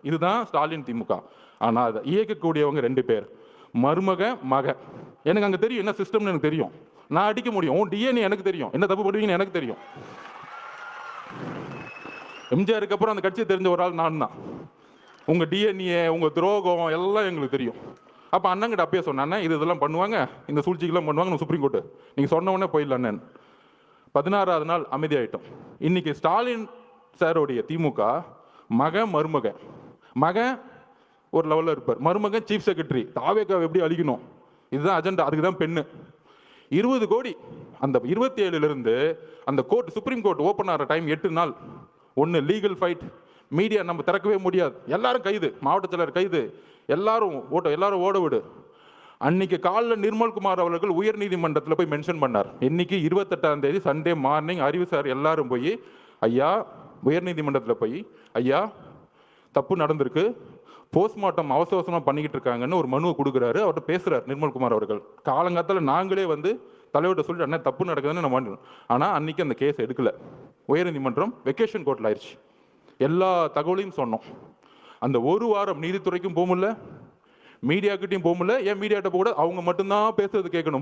இதுதான் ஸ்டாலின் திமுக. ஆனால் அதை இயக்கக்கூடியவங்க 2 பேர், மருமக மக. எனக்கு அங்கே தெரியும் என்ன சிஸ்டம்னு எனக்கு தெரியும். நான் அடிக்க முடியும். உன் டிஎன்ஏ எனக்கு தெரியும், என்ன தப்பு பண்ணுவீங்கன்னு எனக்கு தெரியும். எம்ஜிஆருக்கு அப்புறம் அந்த கட்சியை தெரிஞ்ச ஒரு ஆள் நான் தான். உங்கள் டிஎன்ஏ, உங்கள் துரோகம் எல்லாம் எங்களுக்கு தெரியும். அப்போ அண்ணங்கிட்ட அப்பயே சொன்னேன், இதெல்லாம் பண்ணுவாங்க, இந்த சூழ்ச்சிக்கெல்லாம் பண்ணுவாங்க, சுப்ரீம் கோர்ட்டு நீங்கள் சொன்ன உடனே போயிடலான்னு. 16வது நாள் அமைதியாயிட்டோம். இன்னைக்கு ஸ்டாலின் சாரோடைய திமுக மருமக. மகன் ஒரு லெவலில் இருப்பார், மருமகன் சீஃப் செக்ரட்டரி. தாவேக்காவை எப்படி அழிக்கணும், இதுதான் அஜெண்டா. அதுக்கு தான் பெண்ணு 20 கோடி. அந்த 27லிருந்து அந்த கோர்ட், சுப்ரீம் கோர்ட் ஓப்பன் ஆகிற டைம் 8 நாள். ஒன்று லீகல் ஃபைட், மீடியா நம்ம திறக்கவே முடியாது, எல்லாரும் கைது, மாவட்ட செயலர் கைது, எல்லாரும் ஓட விடு. அன்னைக்கு காலைல நிர்மல்குமார் அவர்கள் உயர் நீதிமன்றத்தில் போய் மென்ஷன் பண்ணார். இன்னைக்கு 28ஆம் தேதி சண்டே மார்னிங் அறிவு சார் எல்லாரும் போய் ஐயா உயர் நீதிமன்றத்தில் போய் ஐயா தப்பு நடந்திருக்கு, போஸ்ட்மார்ட்டம் அவசரமாக பண்ணிக்கிட்டு இருக்காங்கன்னு ஒரு மனுவை கொடுக்குறாரு. அவர்கிட்ட பேசுகிறார் நிர்மல்குமார் அவர்கள். காலங்காலத்தில் நாங்களே வந்து தலைவர்கிட்ட சொல்லிட்டு அண்ணா தப்பு நடக்குதுன்னு நம்ம. ஆனால் அன்னைக்கு அந்த கேஸ் எடுக்கலை. உயர்நீதிமன்றம் வெக்கேஷன் கோர்ட்டில் ஆயிடுச்சு. எல்லா தகவலையும் சொன்னோம். அந்த ஒரு வாரம் நீதித்துறைக்கும் போக முடியல, மீடியாக்கிட்டையும் போக முடியல. ஏன் மீடியாட்ட போக கூட அவங்க மட்டும்தான் பேசுறது கேட்கணும்.